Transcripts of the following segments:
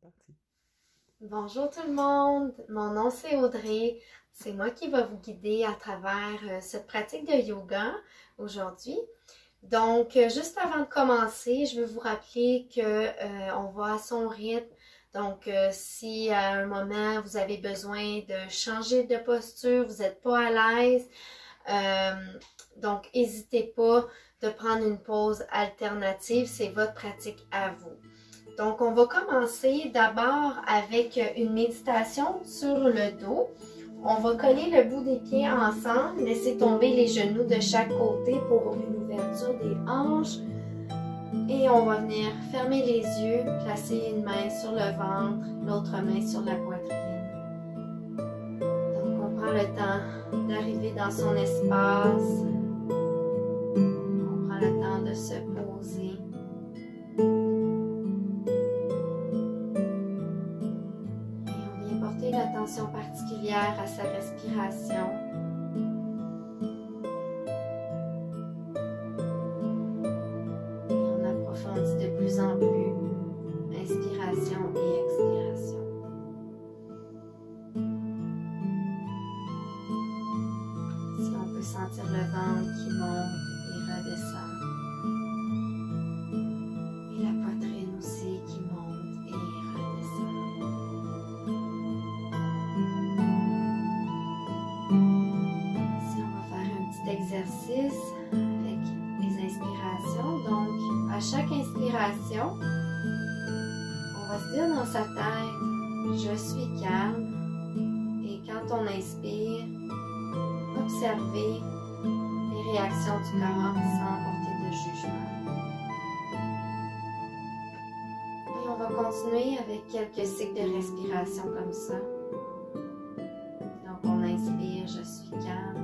Parti. Bonjour tout le monde, mon nom c'est Audrey, c'est moi qui va vous guider à travers cette pratique de yoga aujourd'hui. Donc juste avant de commencer, je veux vous rappeler que on va à son rythme. Donc si à un moment vous avez besoin de changer de posture, vous n'êtes pas à l'aise, donc n'hésitez pas de prendre une pause alternative, c'est votre pratique à vous. Donc, on va commencer d'abord avec une méditation sur le dos. On va coller le bout des pieds ensemble, laisser tomber les genoux de chaque côté pour une ouverture des hanches. Et on va venir fermer les yeux, placer une main sur le ventre, l'autre main sur la poitrine. Donc, on prend le temps d'arriver dans son espace. On prend le temps de se poser. Une attention particulière à sa respiration. Et on approfondit de plus en plus. Inspiration et expiration. Si on peut sentir le ventre qui monte et redescend. Et la poitrine aussi qui monte et redescend. Exercice avec les inspirations. Donc, à chaque inspiration, on va se dire dans sa tête, je suis calme. Et quand on inspire, observez les réactions du corps sans porter de jugement. Et on va continuer avec quelques cycles de respiration comme ça. Donc, on inspire, je suis calme.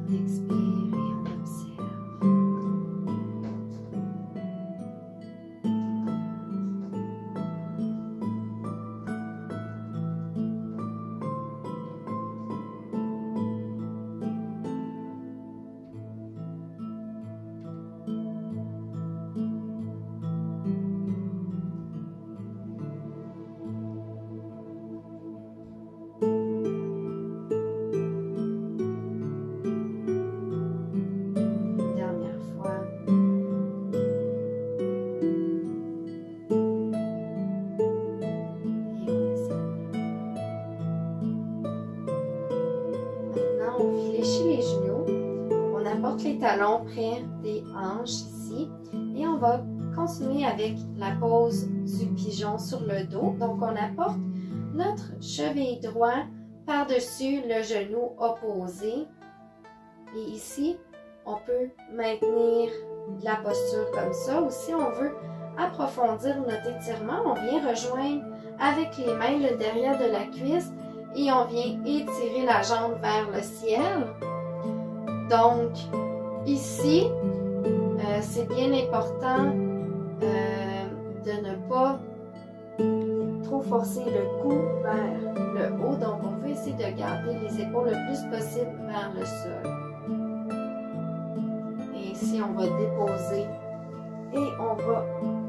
On expire et on observe. Les talons près des hanches ici et on va continuer avec la pose du pigeon sur le dos. Donc on apporte notre cheville droit par-dessus le genou opposé et ici on peut maintenir la posture comme ça ou si on veut approfondir notre étirement, on vient rejoindre avec les mains le derrière de la cuisse et on vient étirer la jambe vers le ciel. Donc, ici, c'est bien important de ne pas trop forcer le cou vers le haut. Donc, on veut essayer de garder les épaules le plus possible vers le sol. Et ici, on va déposer et on va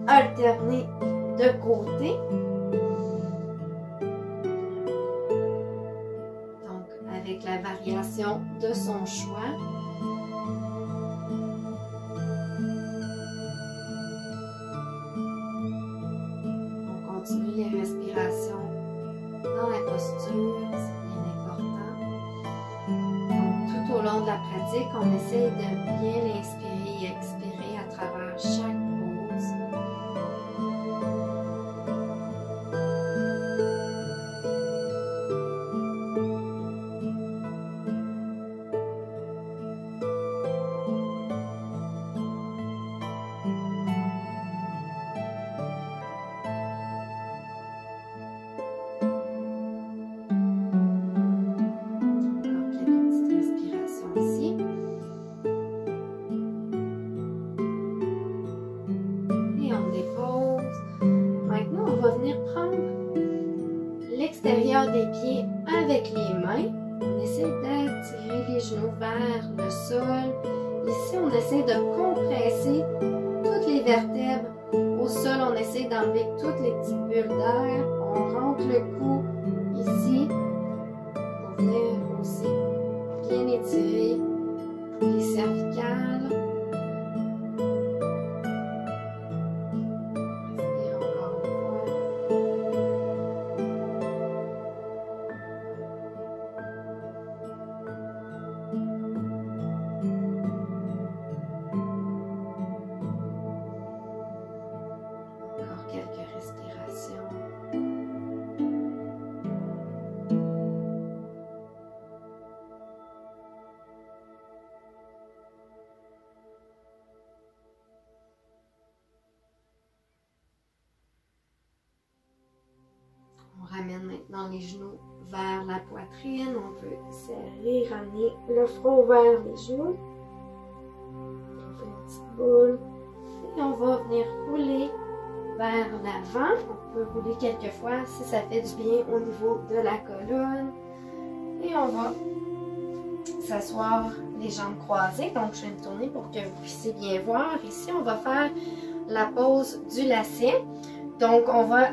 alterner de côté. Donc, avec la variation de son choix. Continue les respirations dans la posture, c'est bien important. Donc, tout au long de la pratique, on essaie de bien inspirer et expirer à travers chaque pause. Des pieds avec les mains. On essaie d'attirer les genoux vers le sol. Ici, on essaie de compresser toutes les vertèbres Au sol, on essaie d'enlever toutes les petites bulles d'air. On rentre le cou ici pour venir aussi bien étirer les cervicales. Respire encore une fois. Encore quelques respirations. On ramène maintenant les genoux vers la poitrine. On peut serrer, ramener le front vers les genoux. On fait une petite boule. Et on va venir rouler vers l'avant. On peut rouler quelques fois si ça fait du bien au niveau de la colonne. Et on va s'asseoir les jambes croisées. Donc, je vais me tourner pour que vous puissiez bien voir. Ici, on va faire la pose du lacet. Donc, on va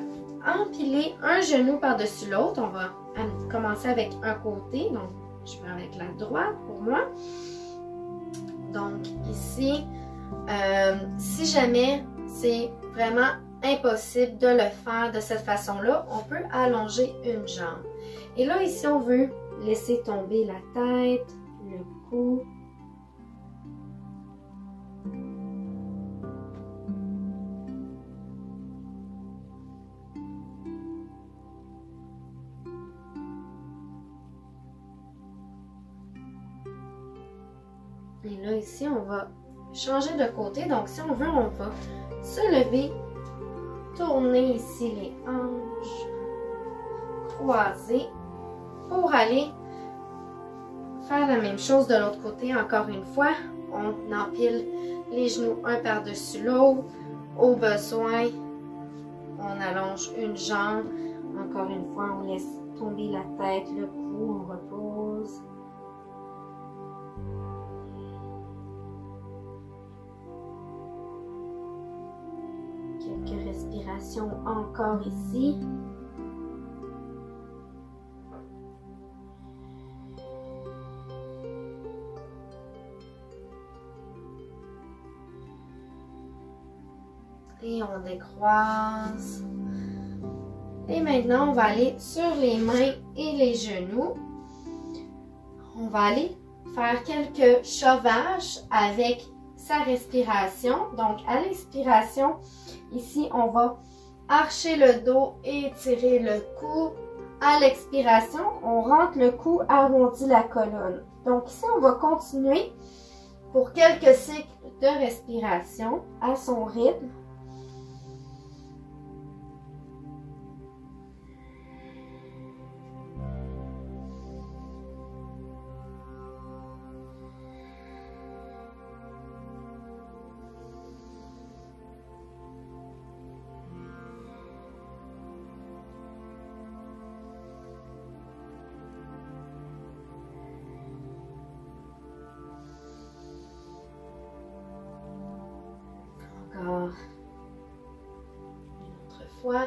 empiler un genou par-dessus l'autre. On va commencer avec un côté. Donc, je vais avec la droite pour moi. Donc, ici, si jamais c'est vraiment impossible de le faire de cette façon-là, on peut allonger une jambe. Et là, ici, on veut laisser tomber la tête, le cou. Et là, ici, on va changer de côté. Donc, si on veut, on va se lever, tourner ici les hanches, croiser pour aller faire la même chose de l'autre côté. Encore une fois, on empile les genoux un par-dessus l'autre. Au besoin, on allonge une jambe. Encore une fois, on laisse tomber la tête, le cou, on repose. Quelques respirations encore ici. Et on décroise. Et maintenant, on va aller sur les mains et les genoux. On va aller faire quelques chauvages avec sa respiration. Donc, à l'inspiration, ici, on va archer le dos et étirer le cou. À l'expiration, on rentre le cou, arrondit la colonne. Donc, ici, on va continuer pour quelques cycles de respiration à son rythme. Encore une autre fois.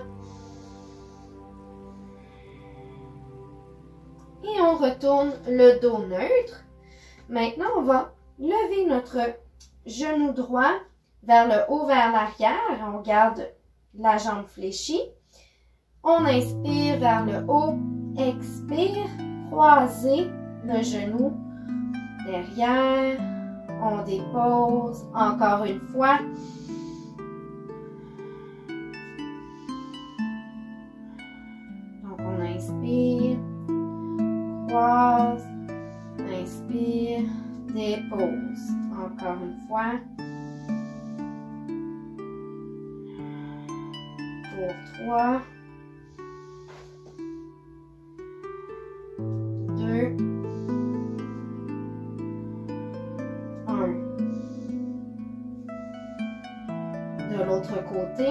Et on retourne le dos neutre. Maintenant, on va lever notre genou droit vers le haut, vers l'arrière. On garde la jambe fléchie. On inspire vers le haut. Expire. Croisez le genou derrière. On dépose encore une fois. Donc, on inspire, croise, inspire, dépose. Encore une fois. Pour 3, 2, 1. De l'autre côté.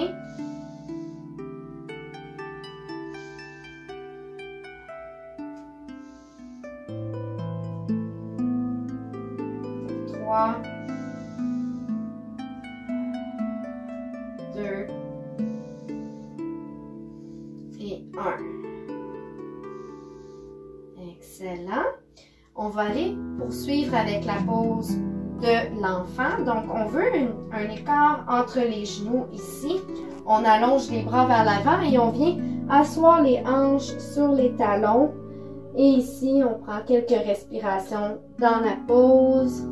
Pour 3, 2 et 1. Excellent. On va aller poursuivre avec la pose de l'enfant. Donc, on veut un écart entre les genoux ici. On allonge les bras vers l'avant et on vient asseoir les hanches sur les talons. Et ici, on prend quelques respirations dans la pose.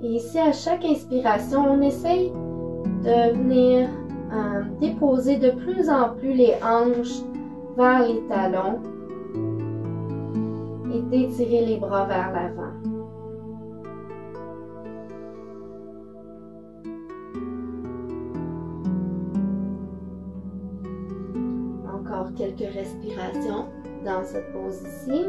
Et ici, à chaque inspiration, on essaye de venir déposer de plus en plus les hanches vers les talons et d'étirer les bras vers l'avant. Encore quelques respirations dans cette pose ici.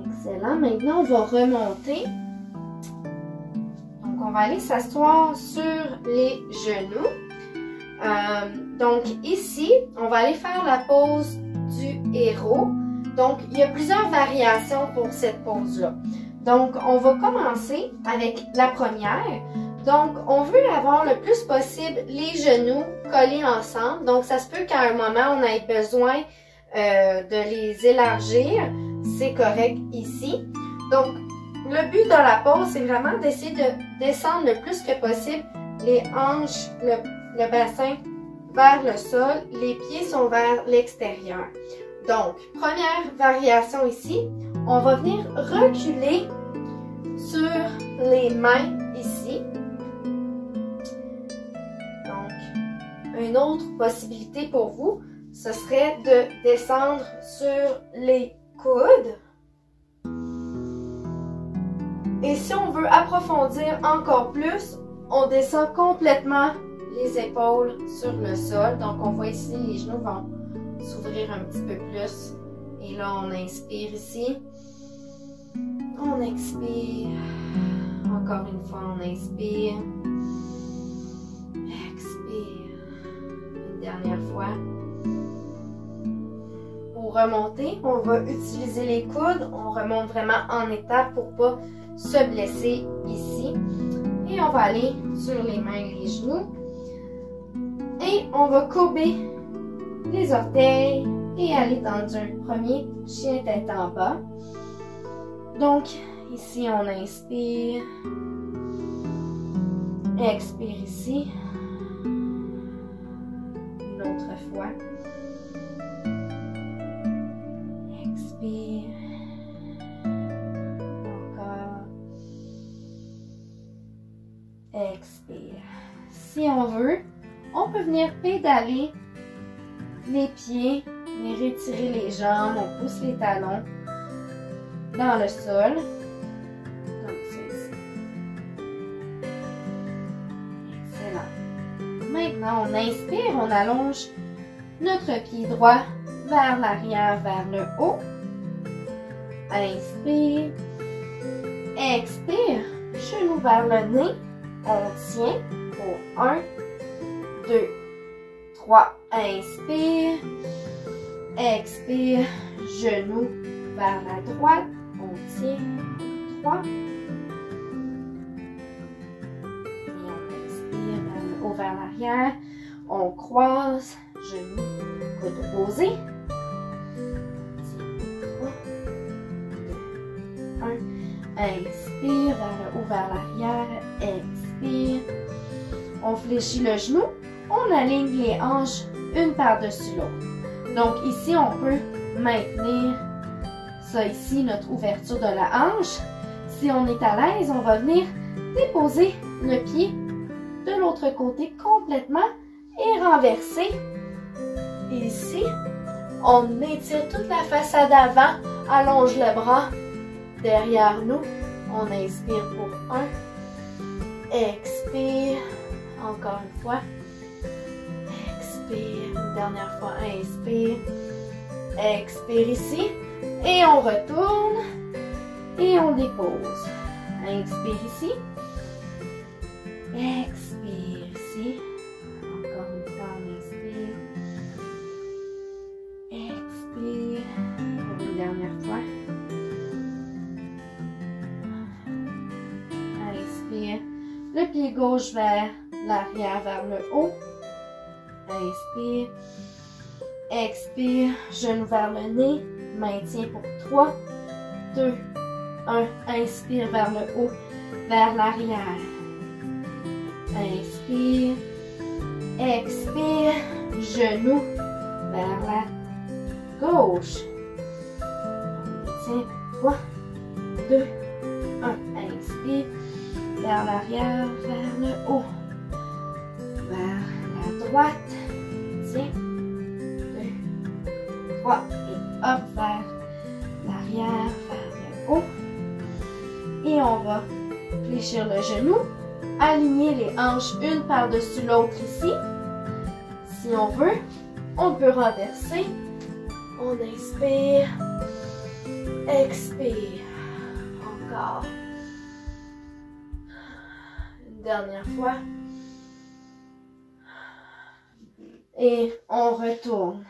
Excellent. Maintenant, on va remonter. Donc, on va aller s'asseoir sur les genoux. Donc, ici, on va aller faire la pose du héros. Donc, il y a plusieurs variations pour cette pose-là. Donc, on va commencer avec la première. Donc, on veut avoir le plus possible les genoux collés ensemble. Donc, ça se peut qu'à un moment, on ait besoin de les élargir. C'est correct ici. Donc, le but de la pose, c'est vraiment d'essayer de descendre le plus que possible les hanches, le bassin vers le sol. Les pieds sont vers l'extérieur. Donc, première variation ici, on va venir reculer sur les mains ici. Donc, une autre possibilité pour vous, ce serait de descendre sur les coudes. Et si on veut approfondir encore plus, on descend complètement les épaules sur le sol. Donc, on voit ici, les genoux vont s'ouvrir un petit peu plus. Et là, on inspire ici. On expire. Encore une fois, on inspire. Expire. Une dernière fois. Pour remonter, on va utiliser les coudes. On remonte vraiment en étape pour ne pas se blesser ici. Et on va aller sur les mains et les genoux. Et on va courber les orteils et aller dans un premier chien tête en bas. Donc, ici, on inspire. Expire ici. Une autre fois. Expire. Encore. Expire. Si on veut, on peut venir pédaler les pieds, venir étirer les jambes, on pousse les talons dans le sol, comme ça ici. Excellent. Maintenant, on inspire, on allonge notre pied droit vers l'arrière, vers le haut. Inspire. Expire. Genou vers le nez. On tient pour 1, 2, 3. Inspire. Expire. Genou vers la droite. On tient. 3. Et on expire vers le haut, vers l'arrière. On croise. Genou, coude posé. 3, 2, 1. Inspire vers le haut, vers l'arrière. Expire. On fléchit le genou. On aligne les hanches une par-dessus l'autre. Donc ici, on peut maintenir ça ici, notre ouverture de la hanche. Si on est à l'aise, on va venir déposer le pied de l'autre côté complètement et renverser. Et ici, on étire toute la façade avant, allonge le bras derrière nous. On inspire pour 1. Expire. Encore une fois. Expire. Une dernière fois. Inspire. Expire ici. Et on retourne. Et on dépose. Inspire ici. Expire ici. Encore une fois, on inspire. Expire. Pour une dernière fois. Inspire. Le pied gauche vers l'arrière, vers le haut. Inspire. Expire. Genou vers le nez. Maintien pour 3, 2, 1. Inspire vers le haut, vers l'arrière. Inspire. Expire. Genou vers la gauche. Maintien. 3, 2, 1. Inspire. Vers l'arrière, vers le haut. Vers la droite. Tiens. 2, 3. Et hop, vers l'arrière, vers le haut. Et on va fléchir le genou. Aligner les hanches une par-dessus l'autre ici. Si on veut, on peut renverser. On inspire. Expire. Encore. Une dernière fois. Et on retourne.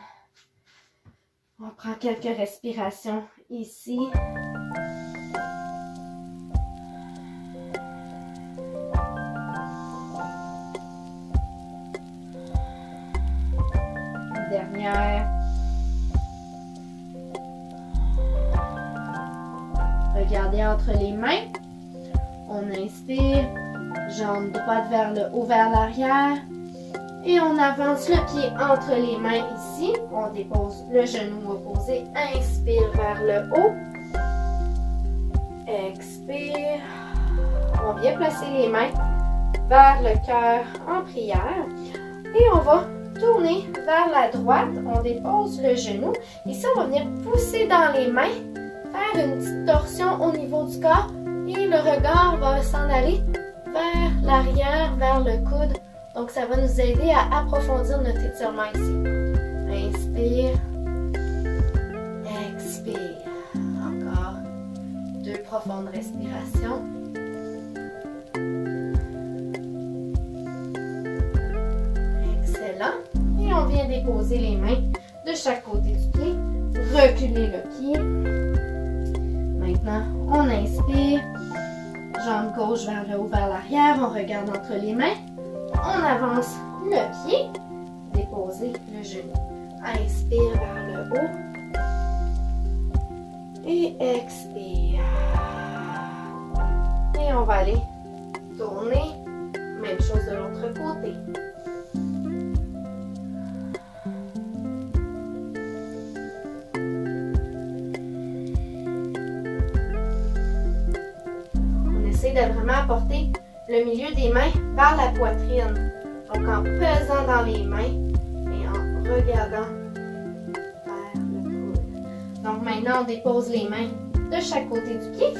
On prend quelques respirations ici. Une dernière. Regardez entre les mains. On inspire. Jambe droite vers le haut, vers l'arrière. Et on avance le pied entre les mains ici. On dépose le genou opposé. Inspire vers le haut. Expire. On vient placer les mains vers le cœur en prière. Et on va tourner vers la droite. On dépose le genou. Ici, on va venir pousser dans les mains. Faire une petite torsion au niveau du corps. Et le regard va s'en aller vers l'arrière, vers le coude. Donc, ça va nous aider à approfondir notre étirement ici. Inspire. Expire. Encore 2 profondes respirations. Excellent. Et on vient déposer les mains de chaque côté du pied. Reculer le pied. Maintenant, on inspire. Jambe gauche vers le haut, vers l'arrière. On regarde entre les mains. On avance le pied, déposer le genou. Inspire vers le haut. Et expire. Et on va aller tourner. Même chose de l'autre côté. On essaie de vraiment apporter le milieu des mains vers la poitrine. Donc en pesant dans les mains et en regardant vers le coude. Donc maintenant on dépose les mains de chaque côté du pied.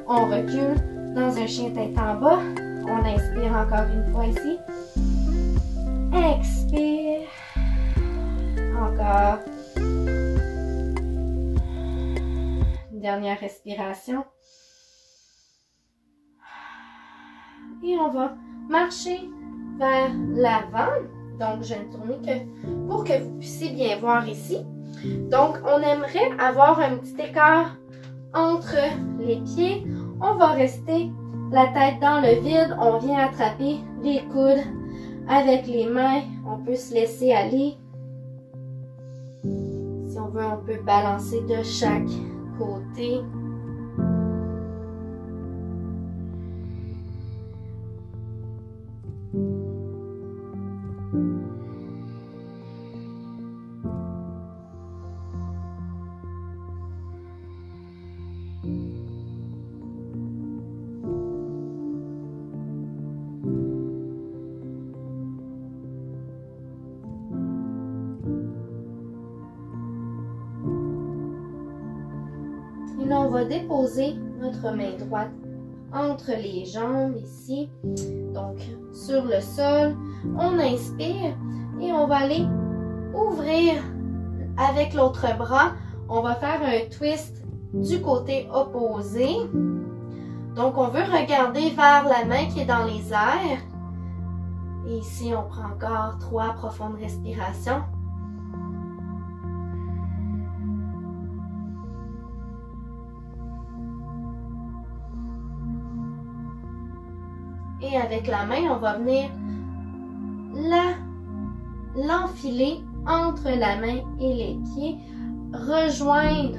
On recule dans un chien tête en bas. On inspire encore une fois ici. Expire. Encore. Une dernière respiration. Et on va marcher vers l'avant. Donc, je vais me tourner pour que vous puissiez bien voir ici. Donc, on aimerait avoir un petit écart entre les pieds. On va rester la tête dans le vide. On vient attraper les coudes avec les mains. On peut se laisser aller. Si on veut, on peut balancer de chaque côté. Et là, on va déposer notre main droite entre les jambes ici, donc sur le sol. On inspire et on va aller ouvrir avec l'autre bras, on va faire un twist du côté opposé. Donc, on veut regarder vers la main qui est dans les airs. Et ici, on prend encore 3 profondes respirations. Et avec la main, on va venir l'enfiler entre la main et les pieds, rejoindre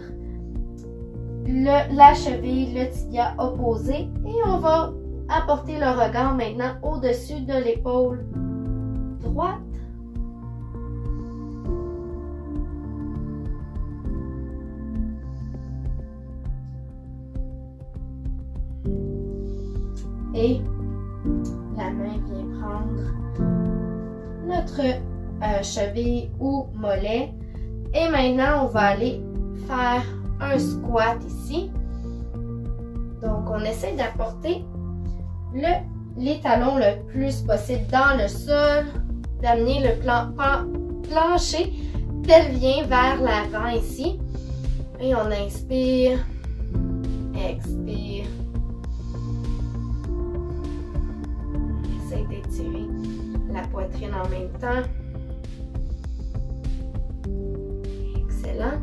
la cheville, le tibia opposé et on va apporter le regard maintenant au-dessus de l'épaule droite. Et la main vient prendre notre cheville ou mollet. Et maintenant, on va aller faire un squat ici. Donc, on essaie d'apporter les talons le plus possible dans le sol, d'amener le plancher pelvien vers l'avant ici. Et on inspire, expire. On essaie d'étirer la poitrine en même temps. Excellent.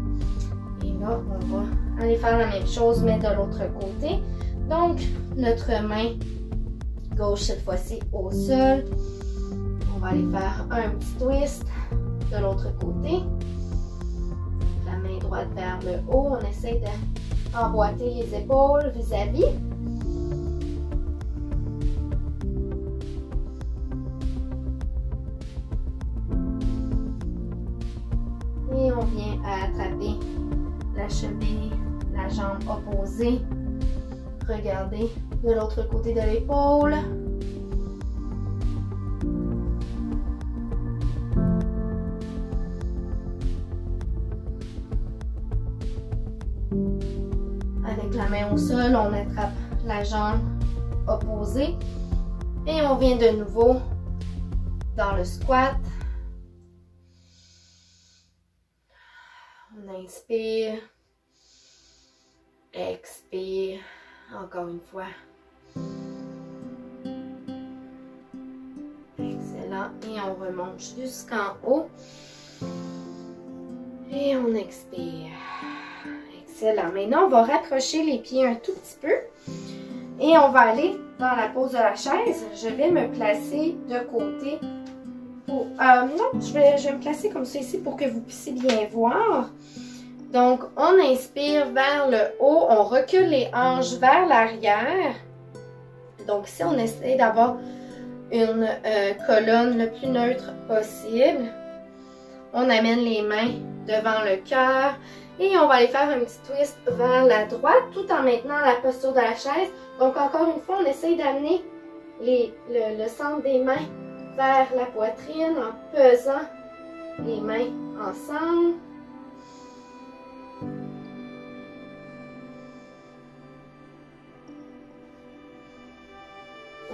Et là, on va aller faire la même chose, mais de l'autre côté. Donc, notre main gauche cette fois-ci au sol. On va aller faire un petit twist de l'autre côté. La main droite vers le haut. On essaie d'emboîter les épaules vis-à-vis. Et on vient à attraper la cheville, la jambe opposée. Regardez de l'autre côté de l'épaule. Avec la main au sol, on attrape la jambe opposée. Et on vient de nouveau dans le squat. On inspire, expire, encore une fois. Excellent. Et on remonte jusqu'en haut. Et on expire. Excellent. Maintenant, on va rapprocher les pieds un tout petit peu. Et on va aller dans la pose de la chaise. Je vais me placer de côté. Non, je vais me placer comme ça ici pour que vous puissiez bien voir. Donc, on inspire vers le haut, on recule les hanches vers l'arrière. Donc, ici, on essaie d'avoir une colonne le plus neutre possible. On amène les mains devant le cœur et on va aller faire un petit twist vers la droite tout en maintenant la posture de la chaise. Donc, encore une fois, on essaie d'amener le centre des mains vers la poitrine en pesant les mains ensemble.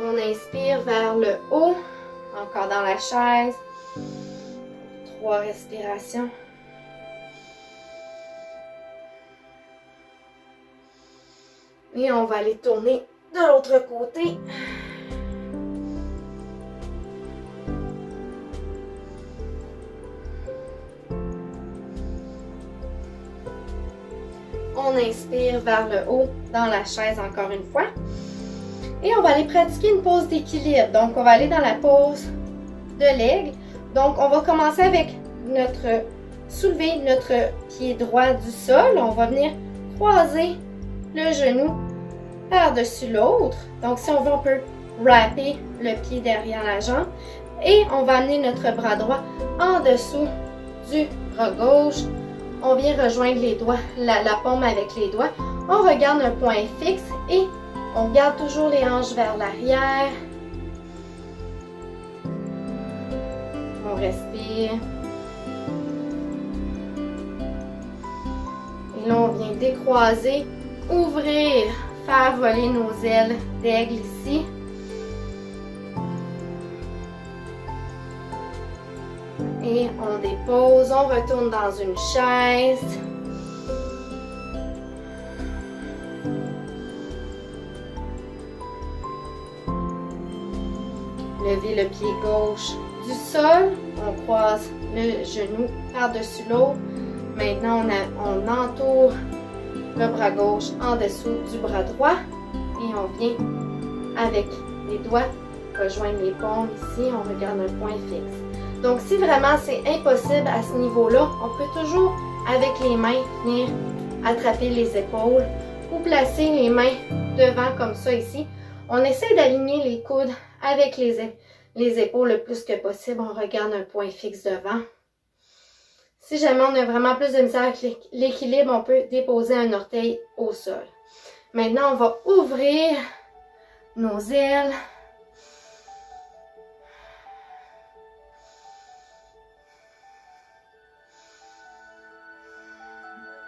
On inspire vers le haut, encore dans la chaise. 3 respirations. Et on va aller tourner de l'autre côté. On inspire vers le haut dans la chaise encore une fois. Et on va aller pratiquer une pose d'équilibre. Donc, on va aller dans la pose de l'aigle. Donc, on va commencer avec soulever notre pied droit du sol. On va venir croiser le genou par-dessus l'autre. Donc, si on veut, on peut wrapper le pied derrière la jambe. Et on va amener notre bras droit en dessous du bras gauche. On vient rejoindre les doigts, la paume avec les doigts. On regarde un point fixe et on garde toujours les hanches vers l'arrière. On respire. Et là, on vient décroiser, ouvrir, faire voler nos ailes d'aigle ici. Et Et on dépose, on retourne dans une chaise. Levez le pied gauche du sol. On croise le genou par-dessus l'autre. Maintenant, on entoure le bras gauche en dessous du bras droit. Et on vient avec les doigts rejoindre les paumes ici. On regarde un point fixe. Donc, si vraiment c'est impossible à ce niveau-là, on peut toujours, avec les mains, venir attraper les épaules ou placer les mains devant comme ça ici. On essaie d'aligner les coudes avec les épaules le plus que possible. On regarde un point fixe devant. Si jamais on a vraiment plus de misère avec l'équilibre, on peut déposer un orteil au sol. Maintenant, on va ouvrir nos ailes.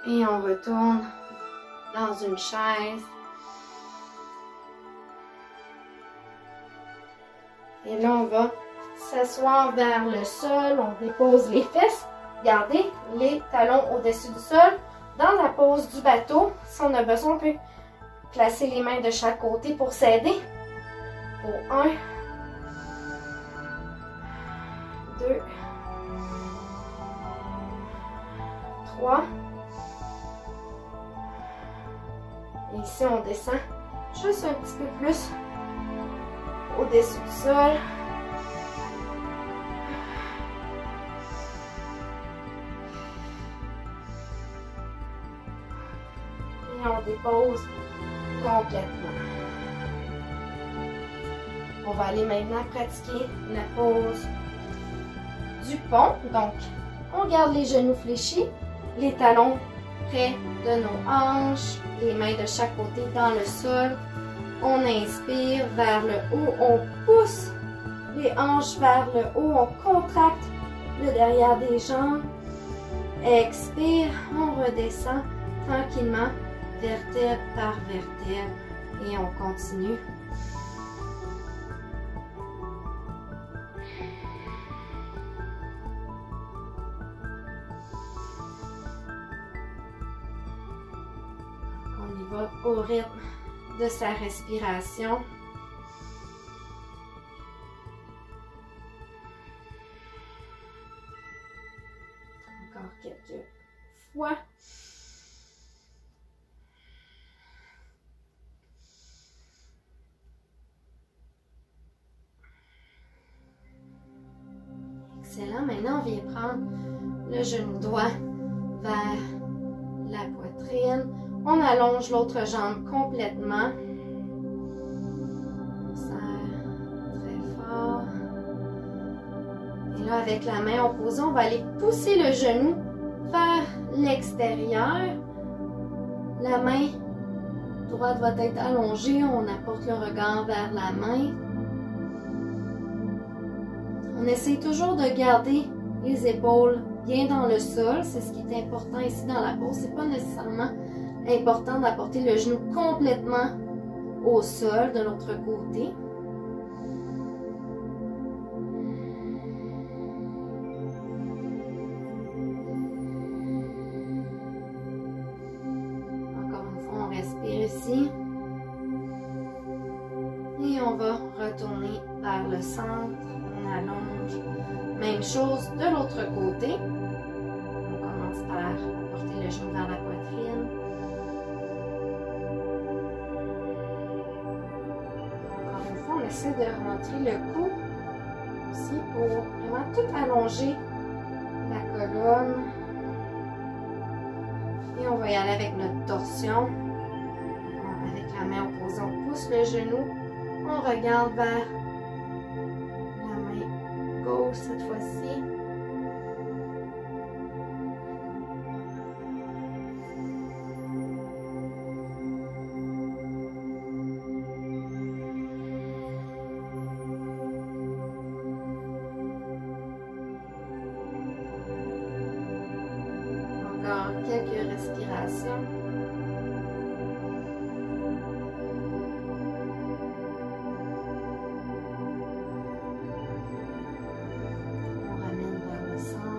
Et on retourne dans une chaise. Et là, on va s'asseoir vers le sol. On dépose les fesses. Gardez les talons au-dessus du sol. Dans la pose du bateau, si on a besoin, on peut placer les mains de chaque côté pour s'aider. Pour 1, 2, 3. Et ici, on descend juste un petit peu plus au-dessus du sol. Et on dépose complètement. On va aller maintenant pratiquer la pose du pont. Donc, on garde les genoux fléchis, les talons près de nos hanches, les mains de chaque côté dans le sol. On inspire vers le haut, on pousse les hanches vers le haut, on contracte le derrière des jambes. Expire, on redescend tranquillement, vertèbre par vertèbre, et on continue. On y va au rythme de sa respiration. Encore quelques fois. Excellent. Maintenant, on vient prendre le genou droit vers la poitrine. On allonge l'autre jambe complètement. On serre très fort. Et là, avec la main opposée, on va aller pousser le genou vers l'extérieur. La main droite va être allongée. On apporte le regard vers la main. On essaie toujours de garder les épaules bien dans le sol. C'est ce qui est important ici dans la pose. C'est pas nécessairement important d'apporter le genou complètement au sol de l'autre côté. Encore une fois, on respire ici. Et on va retourner vers le centre. On allonge. Même chose de l'autre côté. On commence par apporter le genou vers la poitrine. Encore une fois, on essaie de rentrer le cou aussi pour vraiment tout allonger la colonne. Et on va y aller avec notre torsion. Avec la main opposée, on pousse le genou. On regarde vers la main gauche cette fois-ci. Encore quelques respirations. On ramène vers le centre.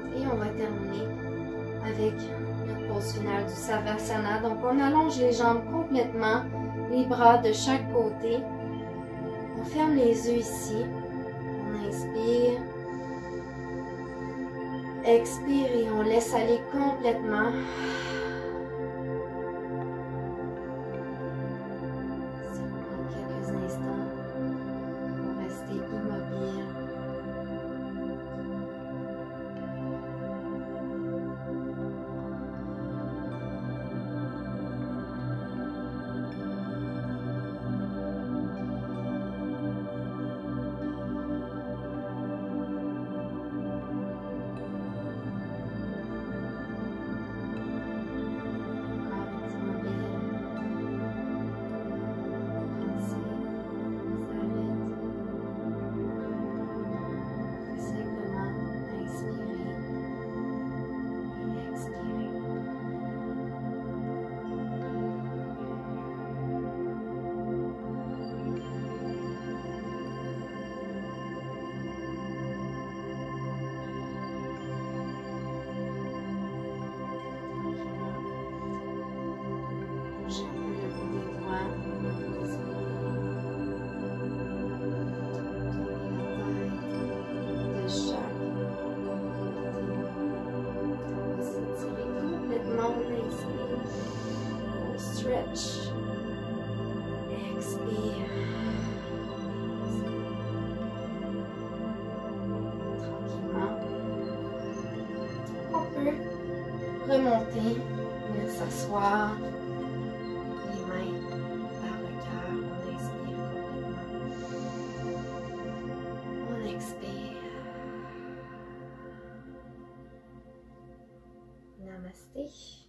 émotionnelle du Savasana. Donc, on allonge les jambes complètement, les bras de chaque côté. On ferme les yeux ici. On inspire. Expire et on laisse aller complètement. Quelques instants pour rester immobile. Stretch. Expire. Tranquillement. On peut remonter, venir s'asseoir. Les mains vers le cœur. On inspire complètement. On expire. Namasté.